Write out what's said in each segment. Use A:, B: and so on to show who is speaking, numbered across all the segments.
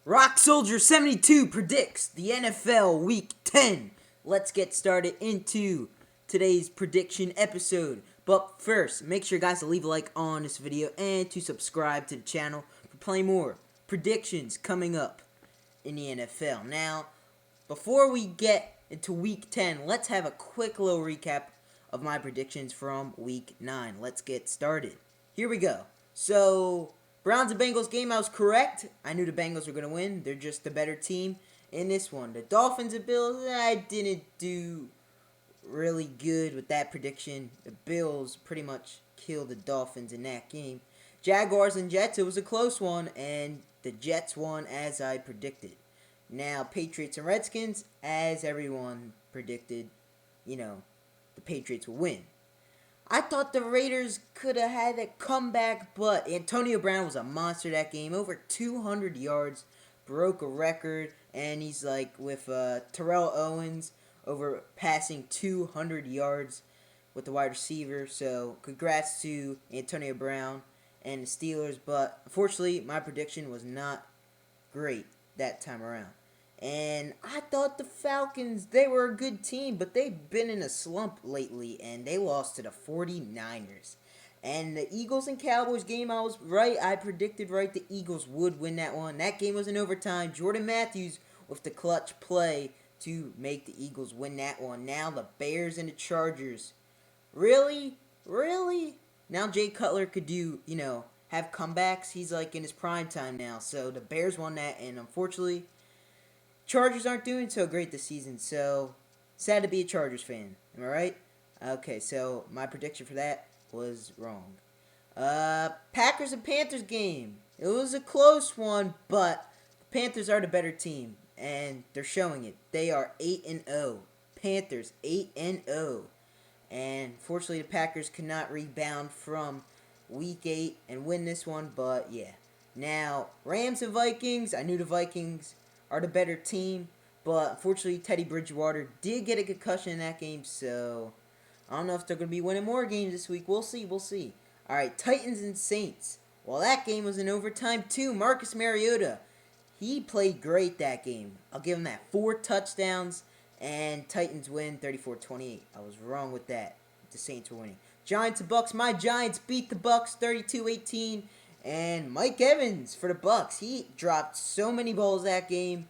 A: RockSoldier72 predicts the NFL Week 10. Let's get started into today's prediction episode. But first, make sure guys to leave a like on this video and to subscribe to the channel for plenty more predictions coming up in the NFL. Now, before we get into Week 10, let's have a quick little recap of my predictions from Week 9. Let's get started. Here we go. So, Browns and Bengals game, I was correct. I knew the Bengals were going to win. They're just the better team in this one. The Dolphins and Bills, I didn't do really good with that prediction. The Bills pretty much killed the Dolphins in that game. Jaguars and Jets, it was a close one, and the Jets won as I predicted. Now, Patriots and Redskins, as everyone predicted, the Patriots will win. I thought the Raiders could have had a comeback, but Antonio Brown was a monster that game. Over 200 yards, broke a record, and he's like with Terrell Owens over passing 200 yards with the wide receiver. So congrats to Antonio Brown and the Steelers, but unfortunately my prediction was not great that time around. And I thought the Falcons, they were a good team, but they've been in a slump lately, and they lost to the 49ers. And the Eagles and Cowboys game, I was right. I predicted right the Eagles would win that one. That game was in overtime. Jordan Matthews with the clutch play to make the Eagles win that one. Now the Bears and the Chargers. Really? Really? Now Jay Cutler could do, have comebacks. He's like in his prime time now. So the Bears won that, and unfortunately, Chargers aren't doing so great this season, so sad to be a Chargers fan. Am I right? Okay, so my prediction for that was wrong. Packers and Panthers game. It was a close one, but the Panthers are the better team, and they're showing it. They are 8-0. Panthers 8-0. And fortunately, the Packers could not rebound from Week 8 and win this one, but yeah. Now, Rams and Vikings. I knew the Vikings are the better team, but unfortunately Teddy Bridgewater did get a concussion in that game, so I don't know if they're going to be winning more games this week. We'll see. Alright, Titans and Saints. Well, that game was in overtime too. Marcus Mariota, he played great that game. I'll give him that. 4 touchdowns, and Titans win 34-28. I was wrong with that. The Saints were winning. Giants and Bucks. My Giants beat the Bucks 32-18. And Mike Evans for the Bucks. He dropped so many balls that game.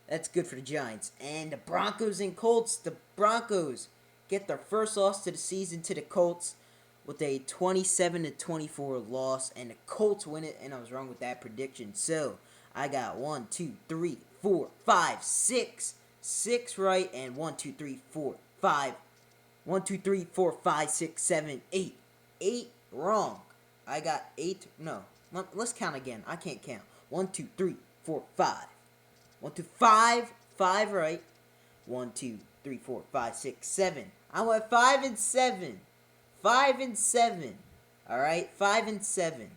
A: That's good for the Giants. And the Broncos and Colts. The Broncos get their first loss to the season to the Colts with a 27-24 loss. And the Colts win it. And I was wrong with that prediction. So I got 1, 2, 3, 4, 5, 6. 6 right. And 1, 2, 3, 4, 5. 1, 2, 3, 4, 5, 6, 7, 8. 8 wrong. I got 8. No. Let's count again. I can't count. 1, 2, 3, 4, 5. 1, 2, 5. 5 right. 1, 2, 3, 4, 5, 6, 7. I went 5 and 7. 5 and 7. Alright? 5 and 7.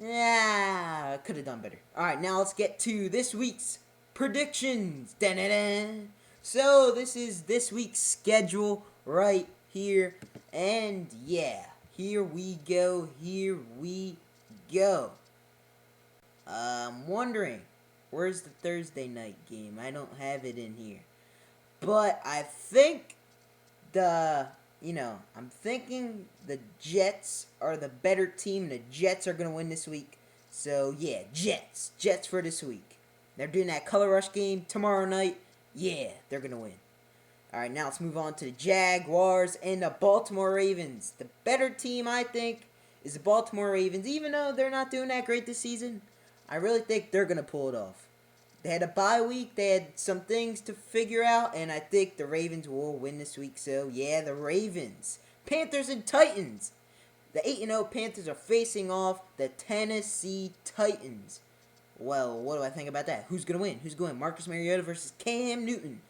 A: Yeah, I could have done better. Alright, now let's get to this week's predictions. Da-da-da. So, this is this week's schedule right here. And yeah. Here we go. I'm wondering, where's the Thursday night game? I don't have it in here. But I think I'm thinking the Jets are the better team. The Jets are going to win this week. So, yeah, Jets. Jets for this week. They're doing that Color Rush game tomorrow night. Yeah, they're going to win. Alright, now let's move on to the Jaguars and the Baltimore Ravens. The better team, I think, is the Baltimore Ravens. Even though they're not doing that great this season, I really think they're going to pull it off. They had a bye week. They had some things to figure out, and I think the Ravens will win this week. So, yeah, the Ravens. Panthers and Titans. The 8-0 Panthers are facing off the Tennessee Titans. Well, what do I think about that? Who's going to win? Who's going to win? Marcus Mariota versus Cam Newton.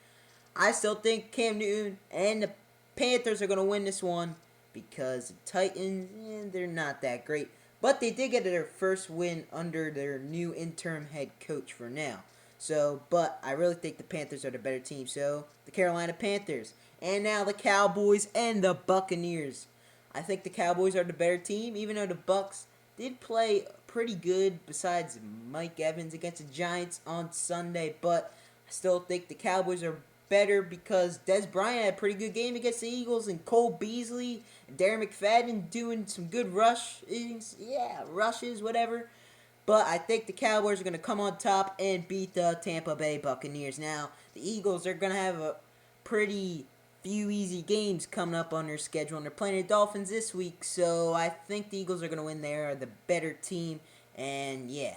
A: I still think Cam Newton and the Panthers are going to win this one because the Titans, they're not that great. But they did get their first win under their new interim head coach for now. So, but I really think the Panthers are the better team. So, the Carolina Panthers. And now the Cowboys and the Buccaneers. I think the Cowboys are the better team, even though the Bucs did play pretty good besides Mike Evans against the Giants on Sunday, but I still think the Cowboys are better because Des Bryant had a pretty good game against the Eagles, and Cole Beasley and Darren McFadden doing some good rushes, whatever. But I think the Cowboys are going to come on top and beat the Tampa Bay Buccaneers. Now, the Eagles are going to have a pretty few easy games coming up on their schedule, and they're playing the Dolphins this week, so I think the Eagles are going to win. They are the better team, and yeah,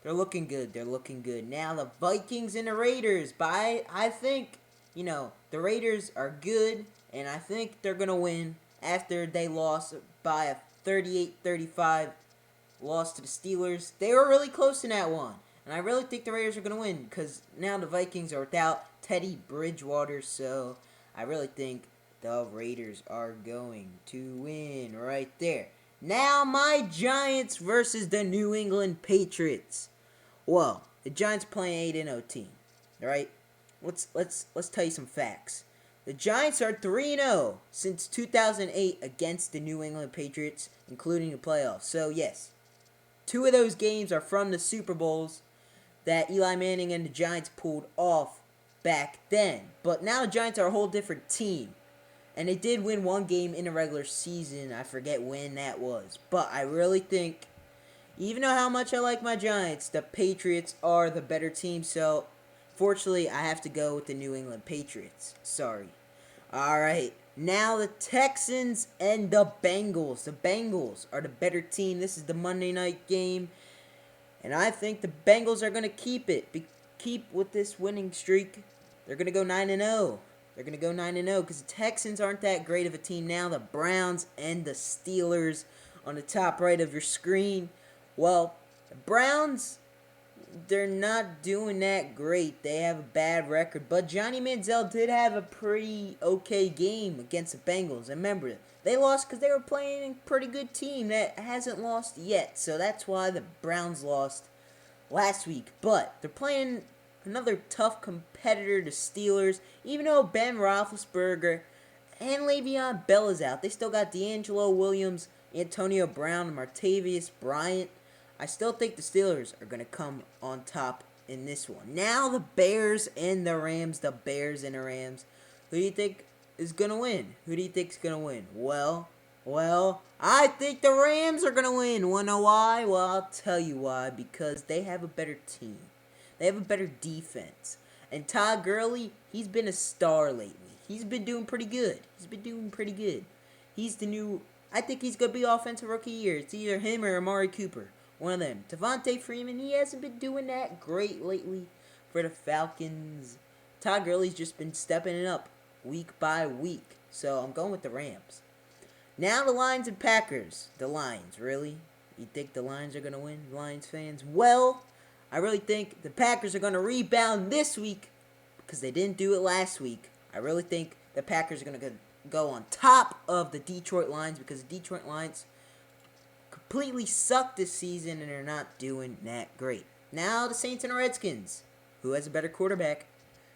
A: they're looking good. They're looking good. Now, the Vikings and the Raiders. I think, the Raiders are good, and I think they're going to win after they lost by a 38-35 loss to the Steelers. They were really close in that one, and I really think the Raiders are going to win because now the Vikings are without Teddy Bridgewater, so I really think the Raiders are going to win right there. Now, my Giants versus the New England Patriots. Well, the Giants playing 8-0 team, all right? Let's tell you some facts. The Giants are 3-0 since 2008 against the New England Patriots, including the playoffs. So, yes, 2 of those games are from the Super Bowls that Eli Manning and the Giants pulled off back then. But now the Giants are a whole different team. And they did win 1 game in the regular season. I forget when that was. But I really think, even though how much I like my Giants, the Patriots are the better team. So, fortunately, I have to go with the New England Patriots. Sorry. Alright. Now the Texans and the Bengals. The Bengals are the better team. This is the Monday night game. And I think the Bengals are going to keep with this winning streak. They're going to go 9-0. They're going to go 9-0 because the Texans aren't that great of a team now. The Browns and the Steelers on the top right of your screen. Well, the Browns, they're not doing that great. They have a bad record. But Johnny Manziel did have a pretty okay game against the Bengals. And remember, they lost because they were playing a pretty good team that hasn't lost yet. So that's why the Browns lost last week. But they're playing another tough competitor, the Steelers. Even though Ben Roethlisberger and Le'Veon Bell is out, they still got D'Angelo Williams, Antonio Brown, and Martavius Bryant. I still think the Steelers are going to come on top in this one. Now the Bears and the Rams. The Bears and the Rams. Who do you think is going to win? Who do you think is going to win? Well, I think the Rams are going to win. Want to know why? Well, I'll tell you why. Because they have a better team. They have a better defense. And Todd Gurley, he's been a star lately. He's been doing pretty good. He's the new, I think he's going to be offensive rookie of the year. It's either him or Amari Cooper. One of them. Devontae Freeman, he hasn't been doing that great lately for the Falcons. Todd Gurley's just been stepping it up week by week. So I'm going with the Rams. Now the Lions and Packers. The Lions, really? You think the Lions are going to win, Lions fans? Well, I really think the Packers are going to rebound this week because they didn't do it last week. I really think the Packers are going to go on top of the Detroit Lions because the Detroit Lions completely suck this season and they're not doing that great. Now the Saints and the Redskins. Who has a better quarterback?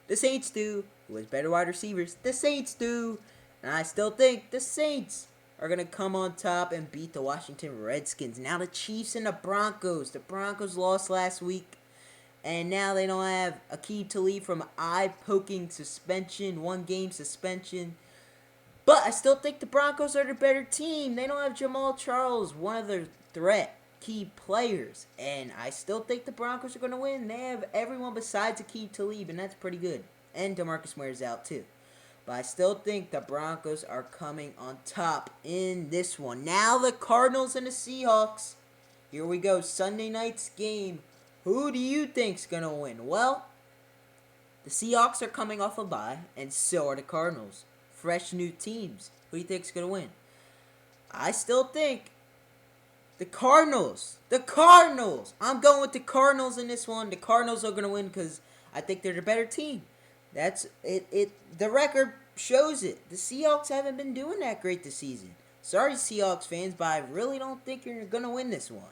A: The Saints do. Who has better wide receivers? The Saints do. And I still think the Saints are going to come on top and beat the Washington Redskins. Now the Chiefs and the Broncos. The Broncos lost last week. And now they don't have Aqib Talib from eye-poking suspension, 1-game suspension. But I still think the Broncos are the better team. They don't have Jamal Charles, one of their key players. And I still think the Broncos are going to win. They have everyone besides Aqib Talib, and that's pretty good. And DeMarcus Ware's out too. But I still think the Broncos are coming on top in this one. Now the Cardinals and the Seahawks. Here we go. Sunday night's game. Who do you think's going to win? Well, the Seahawks are coming off a bye, and so are the Cardinals. Fresh new teams. Who do you think's going to win? I still think the Cardinals. The Cardinals. I'm going with the Cardinals in this one. The Cardinals are going to win because I think they're the better team. That's it. The record shows it. The Seahawks haven't been doing that great this season. Sorry, Seahawks fans, but I really don't think you're going to win this one.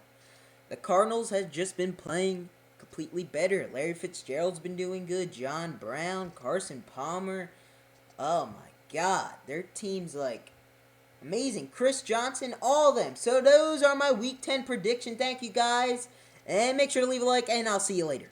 A: The Cardinals have just been playing completely better. Larry Fitzgerald's been doing good. John Brown, Carson Palmer. Oh my God, their team's like Amazing. Chris Johnson, all of them. So those are my Week 10 prediction. Thank you, guys. And make sure to leave a like, and I'll see you later.